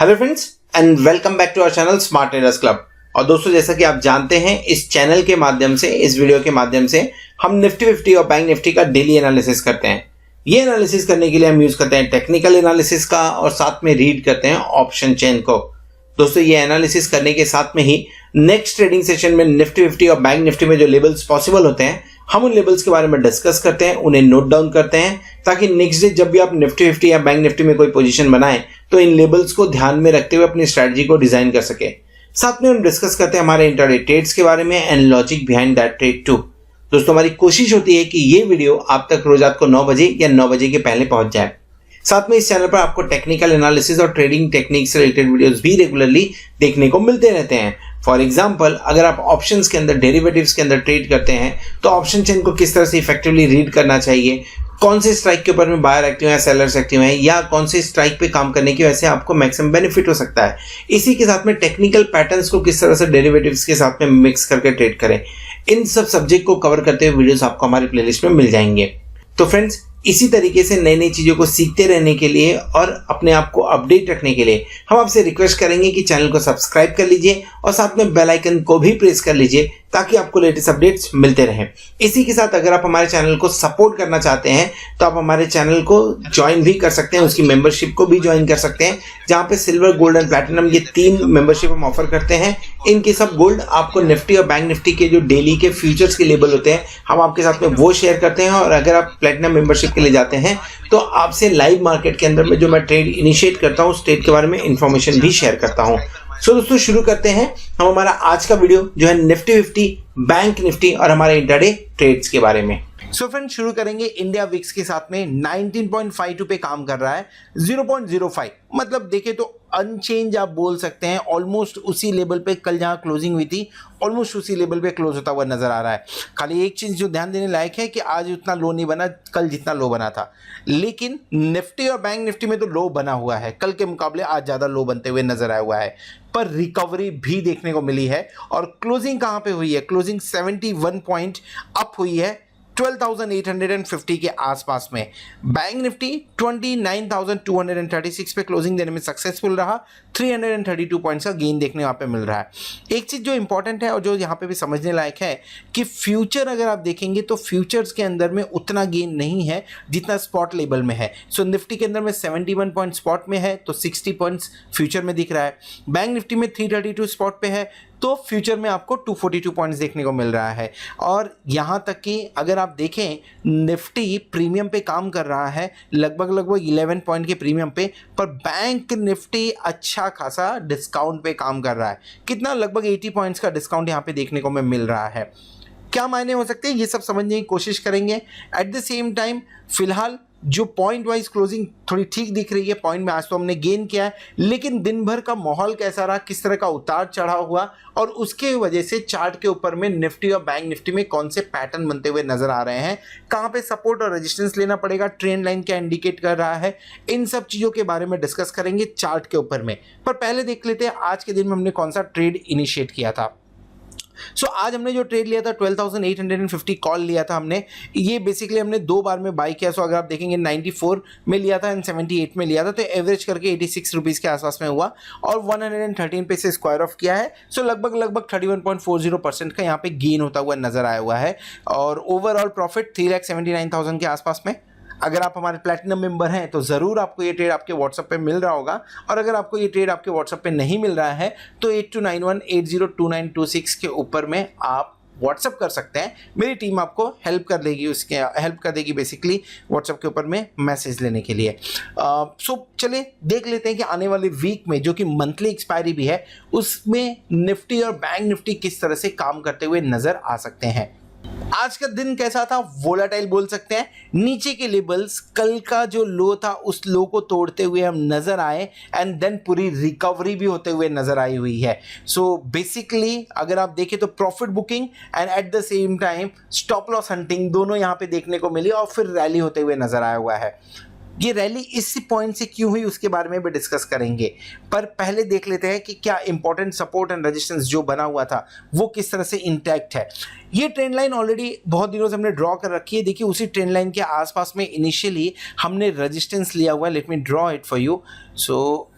Hello friends and welcome back to our channel smart traders club. और दोस्तों, जैसा कि आप जानते हैं, इस चैनल के माध्यम से, इस वीडियो के माध्यम से हम निफ्टी 50 और बैंक निफ्टी का डेली एनालिसिस करते हैं। ये एनालिसिस करने के लिए हम यूज करते हैं टेक्निकल एनालिसिस का और साथ में रीड करते हैं ऑप्शन चेन को। दोस्तों, ये एनालिसिस करने के साथ में ही नेक्स्ट ट्रेडिंग सेशन में निफ्टी 50 और बैंक निफ्टी में जो लेवल्स पॉसिबल होते हैं, हम उन लेवल्स के बारे में डिस्कस करते हैं, उन्हें नोट डाउन करते हैं, ताकि नेक्स्ट डे जब भी आप निफ्टी 50 या बैंक निफ्टी में कोई पोजीशन बनाएं तो इन लेवल्स को ध्यान में रखते हुए अपनी स्ट्रेटजी को डिजाइन कर सके। साथ में हम डिस्कस करते हैं हमारे इंट्राडे ट्रेड्स के बारे में and logic behind that trade too. दोस्तों, हमारी कोशिश होती है कि ये वीडियो आप तक रोज रात को 9 बजे या 9 बजे के पहले पहुंच जाए। साथ में इस चैनल पर आपको टेक्निकल एनालिसिस और ट्रेडिंग टेक्निक से रिलेटेड वीडियोस भी रेगुलरली देखने को मिलते रहते हैं। फॉर एग्जाम्पल, अगर आप ऑप्शंस के अंदर, डेरिवेटिव्स के अंदर ट्रेड करते हैं तो ऑप्शन चेन को किस तरह से इफेक्टिवली रीड करना चाहिए, कौन से स्ट्राइक के ऊपर में बायर एक्टिव है, सेलर्स एक्टिव हैं, या कौन से स्ट्राइक पे काम करने की वजह से आपको मैक्सिमम बेनिफिट हो सकता है। इसी के साथ में टेक्निकल पैटर्न्स को किस तरह से डेरिवेटिव्स के साथ में मिक्स करके ट्रेड करें, इन सब सब्जेक्ट को कवर करते हुए वीडियोस आपको हमारी प्लेलिस्ट में मिल जाएंगे। तो फ्रेंड्स, इसी तरीके से नई नई चीज़ों को सीखते रहने के लिए और अपने आप को अपडेट रखने के लिए हम आपसे रिक्वेस्ट करेंगे कि चैनल को सब्सक्राइब कर लीजिए और साथ में बेल आइकन को भी प्रेस कर लीजिए ताकि आपको लेटेस्ट अपडेट्स मिलते रहें। इसी के साथ अगर आप हमारे चैनल को सपोर्ट करना चाहते हैं तो आप हमारे चैनल को ज्वाइन भी कर सकते हैं, उसकी मेंबरशिप को भी ज्वाइन कर सकते हैं, जहां पे सिल्वर, गोल्ड एंड प्लैटिनम ये 3 मेंबरशिप हम ऑफर करते हैं। इनके सब गोल्ड आपको निफ्टी और बैंक निफ्टी के जो डेली के फ्यूचर्स के लेवल होते हैं, हम आपके साथ में वो शेयर करते हैं। और अगर आप प्लैटिनम मेंबरशिप के लिए जाते हैं तो आपसे लाइव मार्केट के अंदर में जो मैं ट्रेड इनिशिएट करता हूँ, उस ट्रेड के बारे में इंफॉर्मेशन भी शेयर करता हूँ। सो दोस्तों, शुरू करते हैं हम हमारा आज का वीडियो जो है निफ्टी 50, बैंक निफ्टी और हमारे इंट्राडे ट्रेड्स के बारे में। सो फ्रेंड्स, शुरू करेंगे इंडिया विक्स के साथ में 19.52 पे काम कर रहा है, 0.05 मतलब देखें तो अनचेंज आप बोल सकते हैं। ऑलमोस्ट उसी लेवल पे कल जहां क्लोजिंग हुई थी, ऑलमोस्ट उसी लेवल पे क्लोज होता हुआ नजर आ रहा है। खाली एक चीज जो ध्यान देने लायक है कि आज उतना लो नहीं बना कल जितना लो बना था, लेकिन निफ्टी और बैंक निफ्टी में तो लो बना हुआ है, कल के मुकाबले आज ज्यादा लो बनते हुए नजर आया हुआ है। पर रिकवरी भी देखने को मिली है और क्लोजिंग कहां पे हुई है? क्लोजिंग 71 पॉइंट अप हुई है 12,850 के आसपास में। बैंक निफ्टी 29,236 पे क्लोजिंग देने में सक्सेसफुल रहा, 332 पॉइंट्स का गेन देखने वहाँ पे मिल रहा है। एक चीज़ जो इंपॉर्टेंट है और जो यहाँ पे भी समझने लायक है कि फ्यूचर अगर आप देखेंगे तो फ्यूचर्स के अंदर में उतना गेन नहीं है जितना स्पॉट लेवल में है। सो निफ्टी के अंदर में 71 पॉइंट स्पॉट में है तो 60 पॉइंट्स फ्यूचर में दिख रहा है। बैंक निफ्टी में 332 स्पॉट पे है तो फ्यूचर में आपको 242 पॉइंट्स देखने को मिल रहा है। और यहाँ तक कि अगर आप देखें, निफ्टी प्रीमियम पे काम कर रहा है लगभग 11 पॉइंट के प्रीमियम पे, पर बैंक निफ्टी अच्छा खासा डिस्काउंट पे काम कर रहा है। कितना? लगभग 80 पॉइंट्स का डिस्काउंट यहाँ पे देखने को मिल रहा है। क्या मायने हो सकते हैं ये सब समझने की कोशिश करेंगे। एट द सेम टाइम फिलहाल जो पॉइंट वाइज क्लोजिंग थोड़ी ठीक दिख रही है, पॉइंट में आज तो हमने गेन किया है, लेकिन दिन भर का माहौल कैसा रहा, किस तरह का उतार चढ़ाव हुआ और उसके वजह से चार्ट के ऊपर में निफ्टी और बैंक निफ्टी में कौन से पैटर्न बनते हुए नजर आ रहे हैं, कहां पे सपोर्ट और रेजिस्टेंस लेना पड़ेगा, ट्रेंड लाइन क्या इंडिकेट कर रहा है, इन सब चीजों के बारे में डिस्कस करेंगे चार्ट के ऊपर में। पर पहले देख लेते हैं आज के दिन में हमने कौन सा ट्रेड इनिशिएट किया था। सो आज हमने जो ट्रेड लिया था 12,850 कॉल लिया था हमने। ये बेसिकली हमने 2 बार में बाई किया। सो अगर आप देखेंगे 94 में लिया था एंड 78 में लिया था, तो एवरेज करके 86 रुपीज़ के आसपास में हुआ और 113 पे से स्क्वायर ऑफ किया है। सो लगभग 31.40% का यहाँ पे गेन होता हुआ नजर आया हुआ है और ओवरऑल प्रॉफिट 3,79,000 के आसपास में। अगर आप हमारे प्लैटिनम मेंबर हैं तो ज़रूर आपको ये ट्रेड आपके व्हाट्सएप पे मिल रहा होगा, और अगर आपको ये ट्रेड आपके व्हाट्सएप पे नहीं मिल रहा है तो 8291802926 के ऊपर में आप व्हाट्सएप कर सकते हैं। मेरी टीम आपको हेल्प कर देगी बेसिकली व्हाट्सएप के ऊपर में मैसेज लेने के लिए। सो चलिए देख लेते हैं कि आने वाले वीक में जो कि मंथली एक्सपायरी भी है, उसमें निफ्टी और बैंक निफ्टी किस तरह से काम करते हुए नजर आ सकते हैं। आज का दिन कैसा था? वोलाटाइल बोल सकते हैं। नीचे के लेवल्स कल का जो लो था उस लो को तोड़ते हुए हम नजर आए एंड देन पूरी रिकवरी भी होते हुए नजर आई हुई है। सो बेसिकली अगर आप देखें तो profit booking and at the same time stop loss hunting दोनों यहाँ पे देखने को मिली और फिर रैली होते हुए नजर आया हुआ है। ये रैली इस पॉइंट से क्यों हुई उसके बारे में भी डिस्कस करेंगे, पर पहले देख लेते हैं कि क्या इंपॉर्टेंट सपोर्ट एंड रेजिस्टेंस जो बना हुआ था वो किस तरह से इंटैक्ट है। ये ट्रेंड लाइन ऑलरेडी बहुत दिनों से हमने ड्रॉ कर रखी है। देखिए उसी ट्रेंड लाइन के आसपास में इनिशियली हमने रेजिस्टेंस लिया हुआ है। Let me draw it for you. So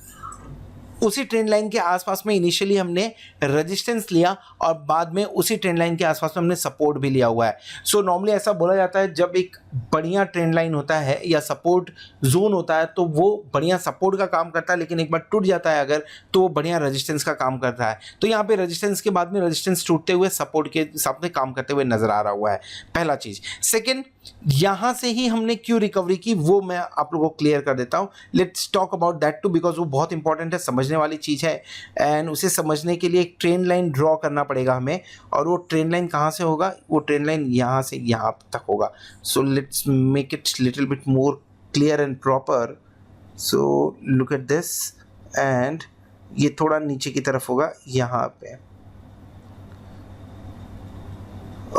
उसी ट्रेंड लाइन के आसपास में इनिशियली हमने रेजिस्टेंस लिया और बाद में उसी ट्रेंड लाइन के आसपास में हमने सपोर्ट भी लिया हुआ है। सो नॉर्मली ऐसा बोला जाता है जब एक बढ़िया ट्रेंड लाइन होता है या सपोर्ट जोन होता है तो वो बढ़िया सपोर्ट का काम करता है, लेकिन एक बार टूट जाता है अगर तो वो बढ़िया रेजिस्टेंस का काम करता है। तो यहाँ पे रेजिस्टेंस के बाद में रेजिस्टेंस टूटते हुए सपोर्ट के सामने काम करते हुए नजर आ रहा हुआ है, पहला चीज। सेकेंड, यहां से ही हमने क्यों रिकवरी की वो मैं आप लोगों को क्लियर कर देता हूं। Let's talk about that too, because वो बहुत इंपॉर्टेंट है, समझने वाली चीज है। एंड उसे समझने के लिए एक ट्रेंड लाइन ड्रॉ करना पड़ेगा हमें, और वो ट्रेंड लाइन कहां से होगा? वो ट्रेंड लाइन यहां से यहां तक होगा। So let's make it little bit more clear and proper. So look at this, and ये थोड़ा नीचे की तरफ होगा यहां पे।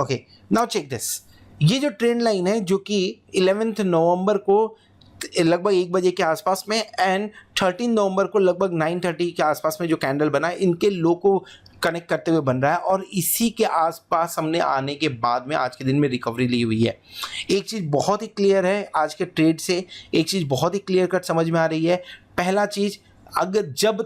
Okay, now check this. ये जो ट्रेंड लाइन है जो कि 11 नवंबर को लगभग 1 बजे के आसपास में एंड 13 नवंबर को लगभग 9:30 के आसपास में जो कैंडल बना है, इनके लो को कनेक्ट करते हुए बन रहा है, और इसी के आसपास हमने आने के बाद में आज के दिन में रिकवरी ली हुई है। एक चीज़ बहुत ही क्लियर है आज के ट्रेड से, एक चीज़ बहुत ही क्लियर कट समझ में आ रही है। पहला चीज़, अगर जब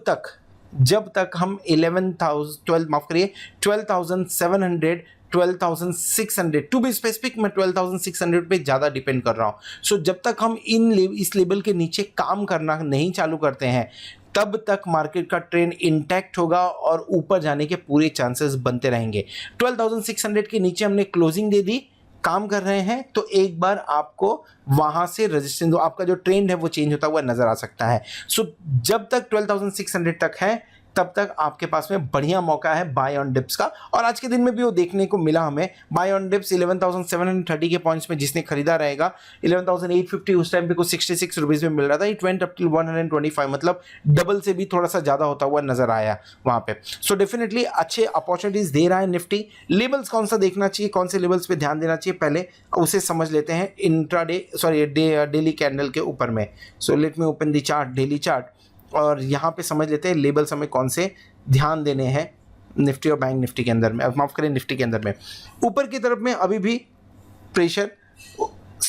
तक हम 12,700 12,600 टू बी स्पेसिफिक, मैं 12,600 पे ज़्यादा डिपेंड कर रहा हूँ। सो जब तक हम इस लेवल के नीचे काम करना नहीं चालू करते हैं तब तक मार्केट का ट्रेंड इंटैक्ट होगा और ऊपर जाने के पूरे चांसेस बनते रहेंगे। 12,600 के नीचे हमने क्लोजिंग दे दी, काम कर रहे हैं, तो एक बार आपको वहां से रेजिस्टेंस, आपका जो ट्रेंड है वो चेंज होता हुआ नजर आ सकता है। सो जब तक 12,600 तक है तब तक आपके पास में बढ़िया मौका है बाय ऑन डिप्स का, और आज के दिन में भी वो देखने को मिला हमें। बाय ऑन डिप्स 11,730 के पॉइंट्स में जिसने खरीदा रहेगा, 11,850 उस टाइम पे कुछ 66 रुपीज में मिल रहा था, इट वेंट अप टिल 125, मतलब डबल से भी थोड़ा सा ज्यादा होता हुआ नजर आया वहां पे। सो डेफिनेटली अच्छे अपॉर्चुनिटीज दे रहा है निफ्टी। लेवल्स कौन सा देखना चाहिए, कौन से लेवल्स पे ध्यान देना चाहिए, पहले उसे समझ लेते हैं डेली कैंडल के ऊपर में। So let me open the chart, daily chart, और यहाँ पे समझ लेते हैं लेबल्स हमें कौन से ध्यान देने हैं निफ्टी और बैंक निफ्टी के अंदर में, माफ करें निफ्टी के अंदर में। ऊपर की तरफ में अभी भी प्रेशर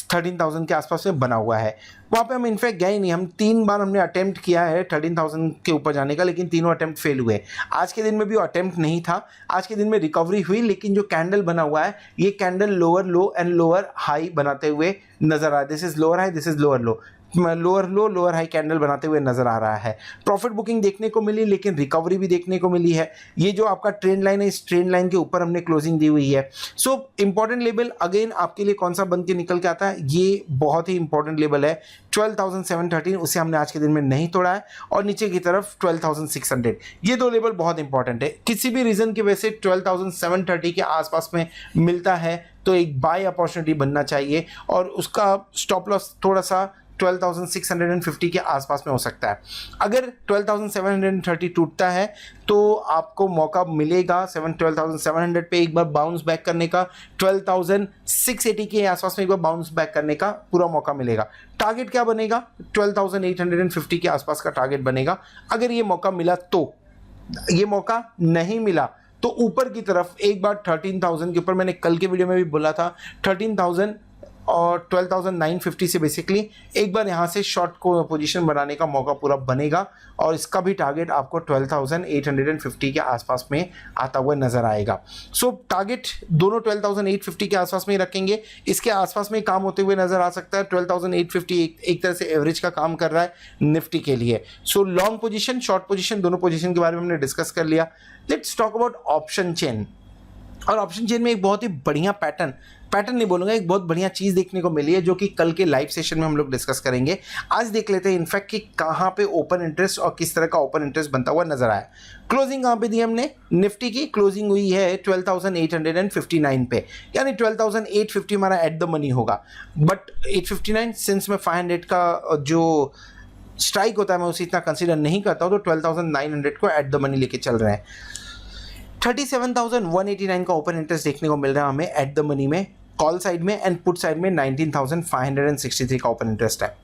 13,000 के आसपास में बना हुआ है, वहाँ पे हम इनफैक्ट गए नहीं। हम 3 बार हमने अटेम्प्ट किया है 13,000 के ऊपर जाने का, लेकिन तीनों अटेम्प्ट फेल हुए। आज के दिन में भी वो अटेम्प्ट नहीं था, आज के दिन में रिकवरी हुई, लेकिन जो कैंडल बना हुआ है ये candle lower low and lower high बनाते हुए नजर आ रहा है। This is lower high, this is lower low, lower low lower high candle बनाते हुए नजर आ रहा है। प्रॉफिट बुकिंग देखने को मिली, लेकिन रिकवरी भी देखने को मिली है। ये जो आपका ट्रेंड लाइन है, इस ट्रेंड लाइन के ऊपर हमने क्लोजिंग दी हुई है। सो इंपॉर्टेंट लेवल अगेन आपके लिए कौन सा बन के निकल के आता है, ये बहुत ही इंपॉर्टेंट लेवल है 12,713, उसे हमने आज के दिन में नहीं तोड़ा है, और नीचे की तरफ 12,600, ये दो लेवल बहुत इंपॉर्टेंट है। किसी भी रीजन की वजह से 12,730 के आसपास में मिलता है तो एक बाय अपॉर्चुनिटी बनना चाहिए, और उसका स्टॉप लॉस थोड़ा सा 12,650 के आसपास में हो सकता है। अगर 12,730 टूटता है तो आपको मौका मिलेगा 12,700 पे एक बार बाउंस बैक करने का, 12,680 के आसपास में एक बार बाउंस बैक करने का पूरा मौका मिलेगा। टारगेट क्या बनेगा? 12,850 के आसपास का टारगेट बनेगा अगर ये मौका मिला तो। ये मौका नहीं मिला तो ऊपर की तरफ एक बार 13,000 के ऊपर, मैंने कल के वीडियो में भी बोला था 13,000 और 12,950 से बेसिकली एक बार यहाँ से शॉर्ट को पोजीशन बनाने का मौका पूरा बनेगा, और इसका भी टारगेट आपको 12,850 के आसपास में आता हुआ नजर आएगा। सो टारगेट दोनों 12,850 के आसपास में ही रखेंगे, इसके आसपास में काम होते हुए नजर आ सकता है। 12,850 एक तरह से एवरेज का काम कर रहा है निफ्टी के लिए। So long position, short position, दोनों पोजीशन के बारे में हमने डिस्कस कर लिया। Let's talk about option chain. और ऑप्शन चेन में एक बहुत ही बढ़िया पैटर्न नहीं बोलूंगा, एक बहुत बढ़िया चीज देखने को मिली है जो कि कल के लाइव सेशन में हम लोग डिस्कस करेंगे। आज देख लेते हैं इनफैक्ट कि कहां पे ओपन इंटरेस्ट और किस तरह का ओपन इंटरेस्ट बनता हुआ नजर आया। क्लोजिंग कहां पे दी हमने? निफ्टी की क्लोजिंग हुई है 12,859 पे, यानी 12,850 हमारा एट द मनी होगा। बट 859 सिंस में 500 का जो स्ट्राइक होता है मैं उसे इतना कंसिडर नहीं करता हूं, तो 12,900 को एट द मनी लेके चल रहे हैं। 37,189 का ओपन इंटरेस्ट देखने को मिल रहा है हमें एट द मनी में, कॉल साइड में, एंड पुट साइड में 19,563 का ओपन इंटरेस्ट है।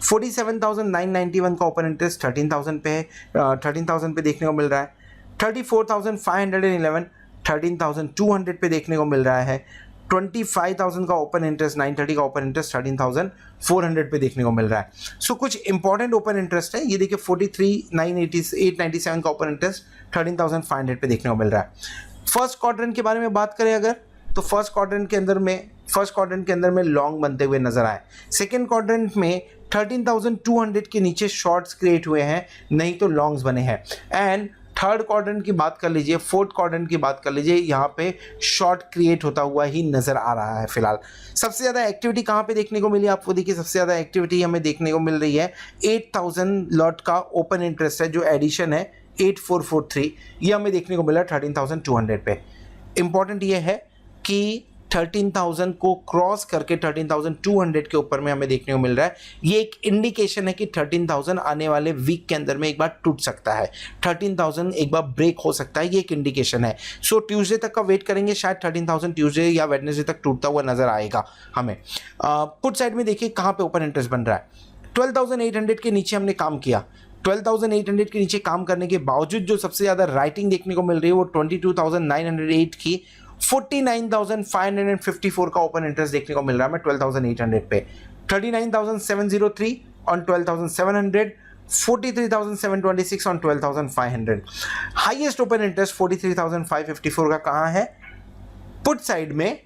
47,991 का ओपन इंटरेस्ट 13,000 पे है, 13,000 पे देखने को मिल रहा है। 34,511 13,200 पे देखने को मिल रहा है। 25,000 का ओपन इंटरेस्ट, 930 का ओपन इंटरेस्ट 13,400 पे देखने को मिल रहा है। सो कुछ इंपॉर्टेंट ओपन इंटरेस्ट है, ये देखिए 43,897 का ओपन इंटरेस्ट 13,500 पे देखने को मिल रहा है। फर्स्ट क्वाड्रेंट के बारे में बात करें अगर, तो फर्स्ट क्वाड्रेंट के अंदर में लॉन्ग बनते हुए नजर आए। सेकेंड क्वाड्रेंट में 13,200 के नीचे शॉर्ट्स क्रिएट हुए हैं, नहीं तो लॉन्ग्स बने हैं। एंड थर्ड क्वाड्रेंट की बात कर लीजिए, फोर्थ क्वाड्रेंट की बात कर लीजिए, यहाँ पे शॉर्ट क्रिएट होता हुआ ही नजर आ रहा है फिलहाल। सबसे ज़्यादा एक्टिविटी कहाँ पे देखने को मिली आपको, देखिए सबसे ज़्यादा एक्टिविटी हमें देखने को मिल रही है 8,000 लॉट का ओपन इंटरेस्ट है, जो एडिशन है 8443, ये हमें देखने को मिला 13,200 पे। इंपॉर्टेंट ये है कि 13,000 को क्रॉस करके 13,200 के ऊपर में हमें देखने को मिल रहा है। ये एक इंडिकेशन है कि 13,000 आने वाले वीक के अंदर में एक बार टूट सकता है, 13,000 एक बार ब्रेक हो सकता है, ये एक इंडिकेशन है। सो ट्यूसडे तक का वेट करेंगे, शायद 13,000 ट्यूसडे या वेडनेसडे तक टूटता हुआ नजर आएगा हमें। पुट साइड में देखिए कहाँ पे ओपन इंटरेस्ट बन रहा है, 12,800 के नीचे हमने काम किया। 12,800 के नीचे काम करने के बावजूद जो सबसे ज़्यादा राइटिंग देखने को मिल रही है वो 22,908 की 49,554 का ओपन इंटरेस्ट देखने को मिल रहा है हमें 12,800 पे। 39,703 on 12,700, 43,726 on 12,500। Highest open interest 43,554 का कहाँ है, पुट साइड में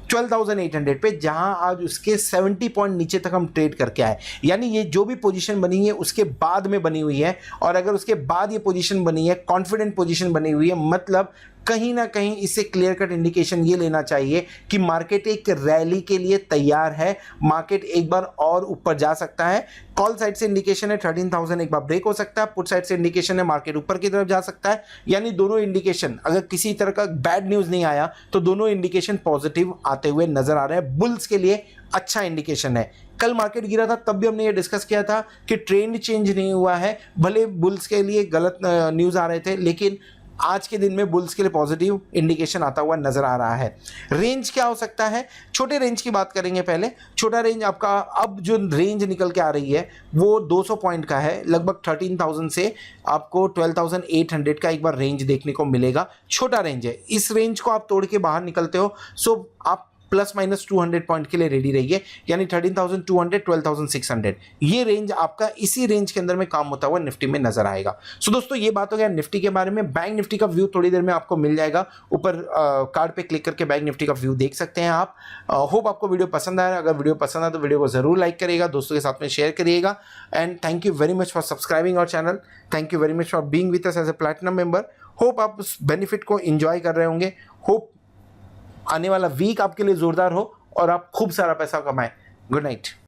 12,800 पे, जहां आज उसके 70 पॉइंट नीचे तक हम ट्रेड करके आए। यानी ये जो भी पोजीशन बनी है उसके बाद में बनी हुई है, और अगर उसके बाद ये पोजीशन बनी है, कॉन्फिडेंट पोजीशन बनी हुई है, मतलब कहीं ना कहीं इससे क्लियर कट इंडिकेशन ये लेना चाहिए कि मार्केट एक रैली के लिए तैयार है, मार्केट एक बार और ऊपर जा सकता है। कॉल साइड से इंडिकेशन है 13,000 एक बार ब्रेक हो सकता है, पुट साइड से इंडिकेशन है मार्केट ऊपर की तरफ जा सकता है। यानी दोनों इंडिकेशन, अगर किसी तरह का बैड न्यूज नहीं आया तो दोनों इंडिकेशन पॉजिटिव आते हुए नजर आ रहे हैं, बुल्स के लिए अच्छा इंडिकेशन है। कल मार्केट गिरा था तब भी हमने ये डिस्कस किया था कि ट्रेंड चेंज नहीं हुआ है, भले बुल्स के लिए गलत न्यूज आ रहे थे, लेकिन आज के दिन में बुल्स के लिए पॉजिटिव इंडिकेशन आता हुआ नजर आ रहा है। रेंज क्या हो सकता है, छोटे रेंज की बात करेंगे पहले। छोटा रेंज आपका अब जो रेंज निकल के आ रही है वो 200 पॉइंट का है, लगभग 13,000 से आपको 12,800 का एक बार रेंज देखने को मिलेगा। छोटा रेंज है, इस रेंज को आप तोड़ के बाहर निकलते हो सो आप प्लस माइनस 200 पॉइंट के लिए रेडी रहिए, यानी 13,200, 12,600, ये रेंज आपका इसी रेंज के अंदर में काम होता हुआ निफ्टी में नजर आएगा। सो दोस्तों ये बात हो गया निफ्टी के बारे में। बैंक निफ्टी का व्यू थोड़ी देर में आपको मिल जाएगा, ऊपर कार्ड पे क्लिक करके बैंक निफ्टी का व्यू देख सकते हैं आप। होप आपको वीडियो पसंद आया, अगर वीडियो पसंद आया तो वीडियो को जरूर लाइक करिएगा, दोस्तों के साथ में शेयर करिएगा। And thank you very much for subscribing our channel, thank you very much for being with us as a platinum member. Hope आप उस बेनिफिट को एंजॉय कर रहे होंगे, होप आने वाला वीक आपके लिए जोरदार हो और आप खूब सारा पैसा कमाएं। Good night.